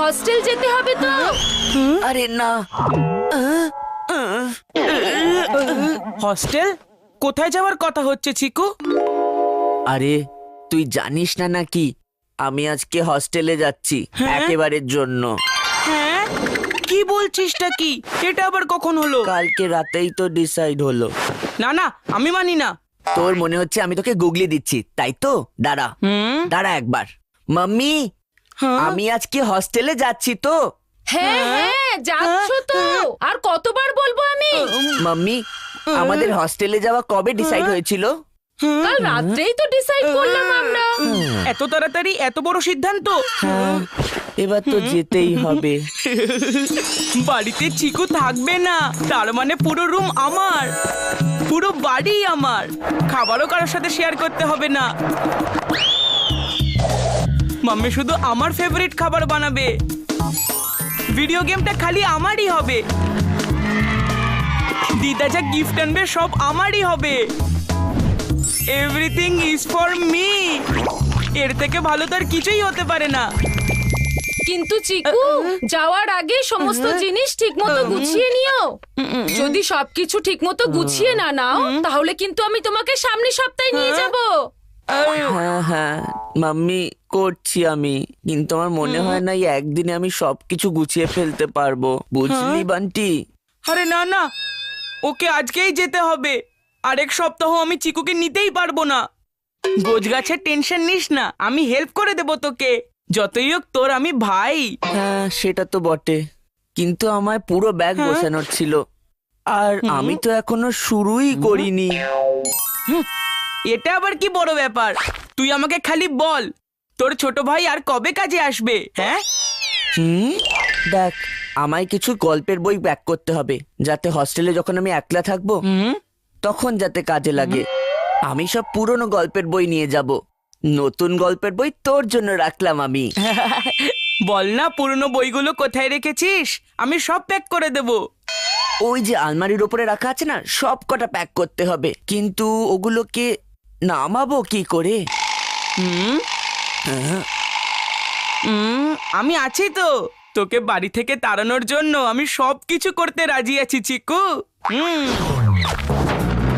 Hostel যেতে হবে তো। আরে না, হস্টেল? কোথায় যাওয়ার কথা হচ্ছে চিকু? আরে তুই জানিস না নাকি আমি আজকে হস্টেলে যাচ্ছি একেবারের জন্য। হ্যাঁ, কি বলছিসটা কি? এটা আবার কখন হলো? কালকে রাতেই তো ডিসাইড হলো। না না, আমি মানি না। তোর মনে হচ্ছে আমি তোকে গুগলি দিচ্ছি, তাই তো? দাঁড়া দাঁড়া একবার। মাম্মি, আমি আজকে হস্টেলে যাচ্ছি তো। হ্যাঁ হ্যাঁ, যাচ্ছ তো। আর কতবার বলবো আমি? মাম্মি, আমাদের হস্টেলে যাওয়া কবে ডিসাইড হয়েছিল? কাল রাত্রেই তো ডিসাইড করলাম আমরা। এত তাড়াতাড়ি এত বড় সিদ্ধান্ত? এবার তো যেতেই হবে। বাড়িতে চিকু থাকবে না, তার মানে পুরো রুম আমার, পুরো বাড়ি আমার। খাবারও কারোর সাথে শেয়ার করতে হবে না। মাম্মি শুধু আমার ফেভারিট খাবার বানাবে। ভিডিও গেমটা খালি আমারই হবে। দিদা যা গিফট আনবে সব আমারই হবে। Everything is for me. এর থেকে ভালো তো আর কিছুই হতে পারে না। কিন্তু চিকু, যাওয়ার আগে সমস্ত জিনিস ঠিকমতো গুছিয়ে নিও। যদি সবকিছু ঠিকমতো গুছিয়ে না নাও, তাহলে কিন্তু আমি তোমাকে সামনের সপ্তাহে নিয়ে যাব। হ্যাঁ হ্যাঁ মাম্মি, করছি আমি, কিন্তু আমার মনে হয় না এই একদিনে আমি সবকিছু গুছিয়ে ফেলতে পারবো, বুঝলি বান্টি? আরে না না, ওকে আজকেই যেতে হবে। আরেক সপ্তাহ আমি চিকুকে নিতেই পারবো না। গোছগাছের টেনশন নিস না, আমি হেল্প করে দেবো তোকে। যতই হোক তোর আমি ভাই। হ্যাঁ সেটা তো বটে, কিন্তু আমার পুরো ব্যাগ গোছানোর ছিল, আর আমি তো এখনো শুরুই করিনি। এটা আবার কি বড় ব্যাপার? তুই আমাকে খালি বল, তোর ছোট ভাই আর কবে কাজে আসবে? হ্যাঁ, দেখ, আমায় কিছু গল্পের বই প্যাক করতে হবে, যাতে হস্টেলে যখন আমি একলা থাকবো তখন যাতে কাজে লাগে। আমি সব পুরনো গল্পের বই নিয়ে যাব। নতুন গল্পের বই তোর জন্য রাখলাম আমি। বল না পুরনো বইগুলো কোথায় রেখেছিস, আমি সব প্যাক করে দেব। ওই যে আলমারির উপরে রাখা আছে না, সব কটা প্যাক করতে হবে, কিন্তু ওগুলোকে নামাবো কি করে? আমি আছি তো, তোকে বাড়ি থেকে তাড়ানোর জন্য আমি সব কিছু করতে রাজি আছি চিকু।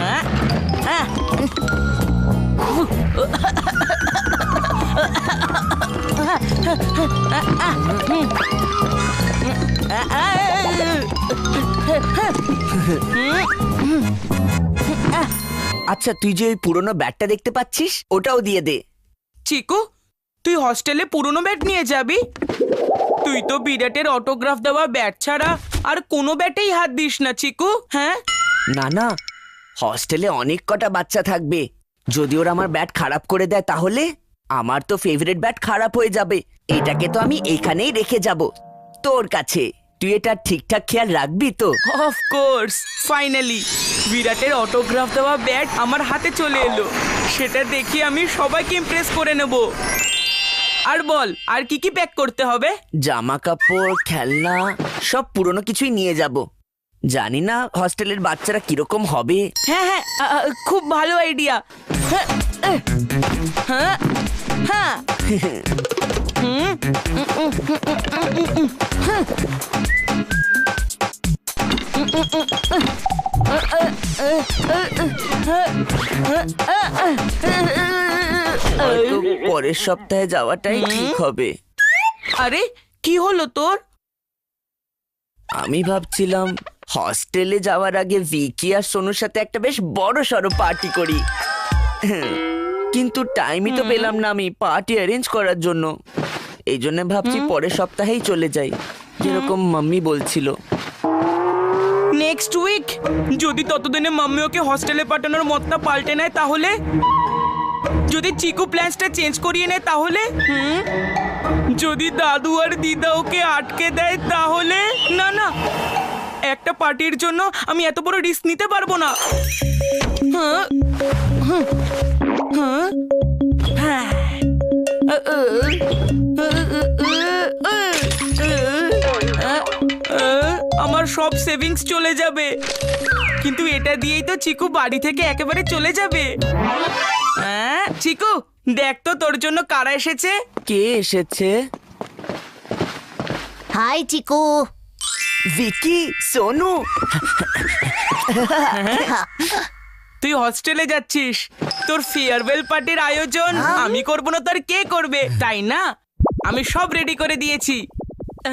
হ্যাঁ হ্যাঁ, আচ্ছা, তুই যে ওই পুরনো ব্যাগটা দেখতে পাচ্ছিস, ওটাও দিয়ে দে। চিকু, তুই হস্টেলে পুরনো ব্যাট নিয়ে যাবি? তুই তো বিরাটের অটোগ্রাফ দেওয়া ব্যাট ছাড়া আর কোনো ব্যাটেই হাত দিস না চিকু। হ্যাঁ না না, হস্টেলে অনেক কটা বাচ্চা থাকবে, যদি ওরা আমার ব্যাট খারাপ করে দেয় তাহলে আমার তো ফেভারিট ব্যাট খারাপ হয়ে যাবে। এটাকে তো আমি এখানেই রেখে যাব তোর কাছে। তুই এটা ঠিকঠাক খেয়াল রাখবি তো? অফকোর্স। ফাইনালি বিরাটের অটোগ্রাফ দেওয়া ব্যাট আমার হাতে চলে এলো। সেটা দেখে আমি সবাইকে ইমপ্রেস করে নেব। আর বল, আর কি কি প্যাক করতে হবে? জামা কাপড়, খেলনা, সব পুরনো কিছুই নিয়ে যাব। জানি না হস্টেলের বাচ্চারা কিরকম হবে। হ্যাঁ হ্যাঁ, খুব ভালো আইডিয়া। হ্যাঁ হ্যাঁ, পরের সপ্তাহে যাওয়াটাই ঠিক হবে। আরে কি হলো তোর? আমি ভাবছিলাম হস্টেলে যাওয়ার আগে ভিকি আর সোনুর সাথে একটা বেশ বড় সড়ো পার্টি করি, কিন্তু টাইমই তো পেলাম না আমি পার্টি অ্যারেঞ্জ করার জন্য। এই জন্য ভাবছি পরের সপ্তাহেই চলে যাই, যেরকম মাম্মি বলছিল। Next week? যদি ততদিনে মাম্মি ওকে হস্টেলে পাঠানোর মতটা পাল্টে নেয় তাহলে? যদি চিকু প্ল্যানসটা চেঞ্জ করিয়ে নেয় তাহলে? যদি দাদু আর দিদা ওকে আটকে দেয় তাহলে? না না, একটা পার্টির জন্য আমি এত বড় রিস্ক নিতে পারবো না। আমার সব সেভিংস চলে যাবে, কিন্তু এটা দিয়েই তো চিকু বাড়ি থেকে একেবারে চলে যাবে। হ্যাঁ চিকু, দেখ তো তোর জন্য কারা এসেছে। কে এসেছে? হাই চিকু। ভিকি, সোনু, তুই হস্টেলে যাচ্ছিস, তোর ফেয়ারওয়েল পার্টির আয়োজন আমি করব না তোর কে করবে, তাই না? আমি সব রেডি করে দিয়েছি।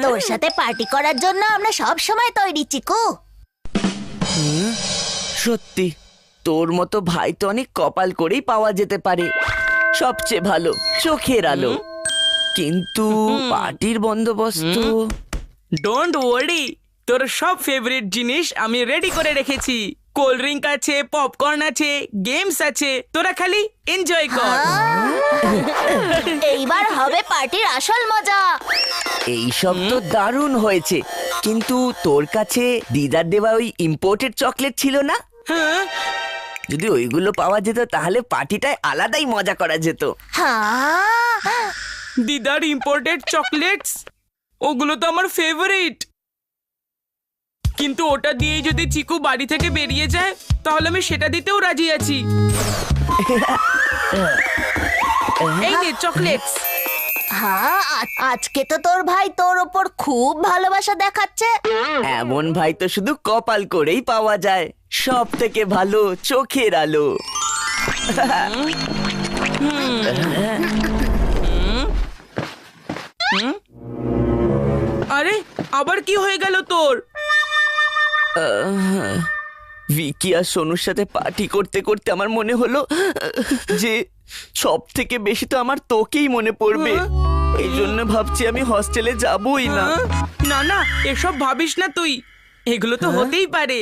তোর সাথে পার্টি করার জন্য আমরা সব সময় তৈরি চিকু। সত্যি তোর মতো ভাই তো অনেক কপাল করেই পাওয়া যেতে পারে। সবচেয়ে ভালো চোখের আলো। কিন্তু পার্টির বন্দোবস্ত ডোন্ট ওয়ারি, তোর সব ফেভারিট জিনিস আমি রেডি করে রেখেছি। কোল্ড ড্রিঙ্ক আছে, পপকর্ন আছে, গেমস আছে, তোরা খালি এনজয় কর। এইবার হবে পার্টির আসল মজা। এইসব তো দারুণ হয়েছে, কিন্তু তোর কাছে দিদার দেওয়া ওই ইম্পোর্টেড চকলেট ছিল না? হ্যাঁ, যদি ওইগুলো পাওয়া যেত তাহলে পার্টিটায় আলাদাই মজা করা যেত। হ্যাঁ, দিদার ইম্পোর্টেড চকলেটস, ওগুলো তো আমার ফেভারিট। কিন্তু ওটা দিয়ে যদি চিকু বাড়ি থেকে বেরিয়ে যায় তাহলে আমি সেটা দিতেও রাজি আছি। এই নে চকলেটস। হ্যাঁ, আজকে তো তোর ভাই তোর ওপর খুব ভালোবাসা দেখাচ্ছে। এমন ভাই তো শুধু কপাল করেই পাওয়া যায়। সব থেকে ভালো চোখের আলো। আরে আবার কি হয়ে গেল তোর? ভিকি আর সোনুর সাথে পার্টি করতে করতে আমার মনে হলো যে সব থেকে বেশি তো আমার তোকেই মনে পড়বে। এই জন্য ভাবছি আমি হস্টেলে যাবই না। না না, এসব ভাবিস না তুই, এগুলো তো হতেই পারে।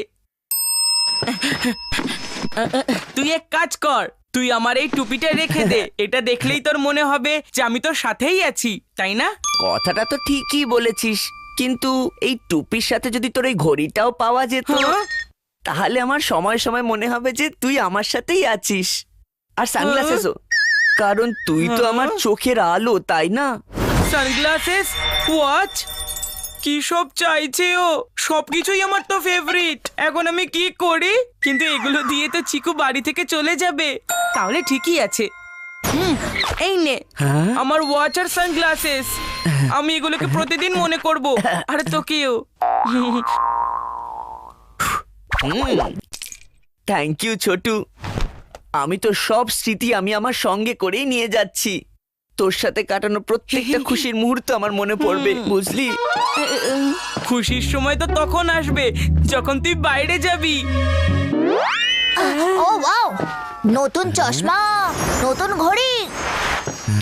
তুই এক কাজ কর, তুই আমার এই টুপিটা রেখে দে। এটা দেখলেই তোর মনে হবে যে আমি তোর সাথেই আছি, তাই না? কথাটা তো ঠিকই বলেছিস, কিন্তু এই টুপির সাথে যদি তোর এই ঘড়িটাও পাওয়া যেত তাহলে আমার সময় সময় মনে হবে যে তুই আমার সাথেই আছিস। আর সানগ্লাসেসও, কারণ তুই তো আমার চোখের আলো, তাই না? সানগ্লাসেস, ওয়াচ, কি সব চাইছে ও? সবকিছুই আমার তো ফেভারিট। এখন আমি কি করি? কিন্তু এগুলো দিয়ে তো চিকু বাড়ি থেকে চলে যাবে, তাহলে ঠিকই আছে। এই নে আমার ওয়াচ আর সানগ্লাসেস। আমি এগুলোকে প্রতিদিন মনে করব, আর তোকেও। Thank you Chhotu. আমি তো সব স্মৃতি আমি আমার সঙ্গে করেই নিয়ে যাচ্ছি। তোর সাথে কাটানো প্রত্যেকটা খুশির মুহূর্ত আমার মনে পড়বে, বুঝলি? খুশির সময় তো তখন আসবে যখন তুই বাইরে যাবি। ও ওয়াও, নতুন চশমা, নতুন ঘড়ি,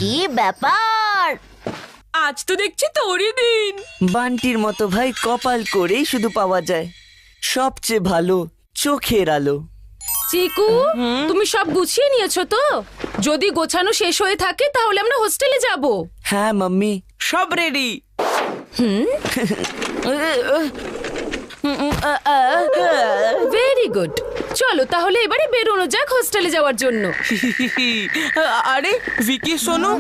কি ব্যাপার! আজ তো দেখছি তোরই দিন। বান্টির মতো ভাই কপাল করেই শুধু পাওয়া যায়। সবচেয়ে ভালো চোখের আলো। চিকু, তুমি সব গুছিয়ে নিয়েছো তো? যদি গোছানো শেষ হয়ে থাকে তাহলে আমরা হোস্টেলে যাব। হ্যাঁ মাম্মি। সব রেডি। ভেরি গুড, চলো তাহলে এবারে বেরোনো যাক হোস্টেলে যাওয়ার জন্য। আরে ভিকি, সোনু,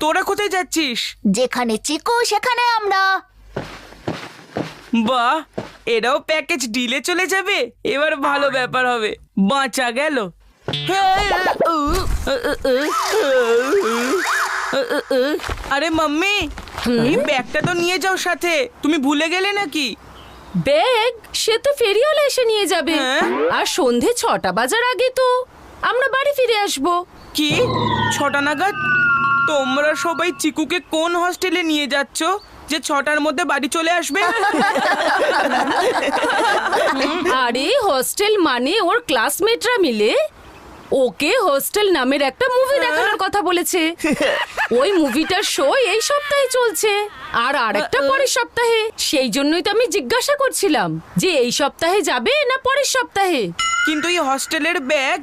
তোরা কোথায় যাচ্ছিস? যেখানে চিকু সেখানে আমরা। বাহ, এরাও প্যাকেজ ডিলে চলে যাবে। এবার ভালো ব্যাপার হবে, বাঁচা গেল। আরে মাম্মি, এই ব্যাগটা তো নিয়ে যাও সাথে, তুমি ভুলে গেলে নাকি? ব্যাগ সে তো ফেরিওয়ালা এসে নিয়ে যাবে। হ্যাঁ? আর সন্ধে 6টা বাজার আগে তো আমরা বাড়ি ফিরে আসবো। কি 6টা নাগাদ? তোমরা সবাই চিকুকে কোন হস্টেলে নিয়ে যাচ্ছ যে 6টার মধ্যে বাড়ি চলে আসবে? আরে হোস্টেল মানে ওর ক্লাসমেটরা মিলে ওকে হোস্টেল নামের একটা মুভি দেখানোর কথা বলেছে। ওই মুভিটার শো এই সপ্তাহে চলছে আর আরেকটা পরের সপ্তাহে। সেই জন্যই তো আমি জিজ্ঞাসা করছিলাম যে এই সপ্তাহে যাবে না পরের সপ্তাহে। কিন্তু এই হস্টেলের ব্যাগ।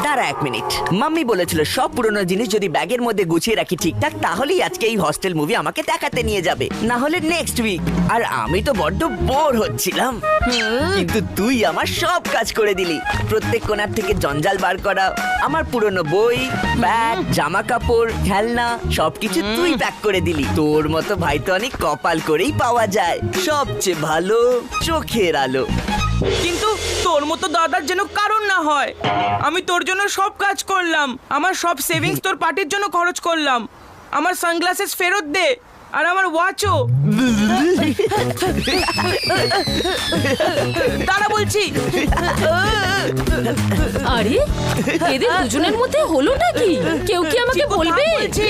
দাঁড়া এক মিনিট, মাম্মি বলেছিল সব পুরনো জিনিস যদি ব্যাগের মধ্যে গুছিয়ে রাখি ঠিকঠাক তাহলেই আজকে এই হস্টেল মুভি আমাকে দেখাতে নিয়ে যাবে, না হলে নেক্সট উইক। আর আমি তো বড্ড বোর হচ্ছিলাম, কিন্তু তুই আমার সব কাজ করে দিলি। প্রত্যেক কোণার থেকে জঞ্জাল বার করা, আমার পুরনো বই, ব্যাগ, জামা কাপড়, খেলনা সবকিছু তুই প্যাক করে দিলি। তোর মতো ভাই তো অনেক কপাল করেই পাওয়া যায়। সবচেয়ে ভালো চোখের আলো। কিন্তু তোর মতো দাদার যেন কারণ না হয়। আমি তোর জন্য সব কাজ করলাম, আমার সব সেভিংস তোর পার্টির জন্য খরচ করলাম। আমার সানগ্লাসেস ফেরত দে, আর আমার ওয়াচও। দাঁড়া বলছি। আরে এদের দুজনের মধ্যে হলো নাকি? কেউ কি আমাকে বলবে? বলছি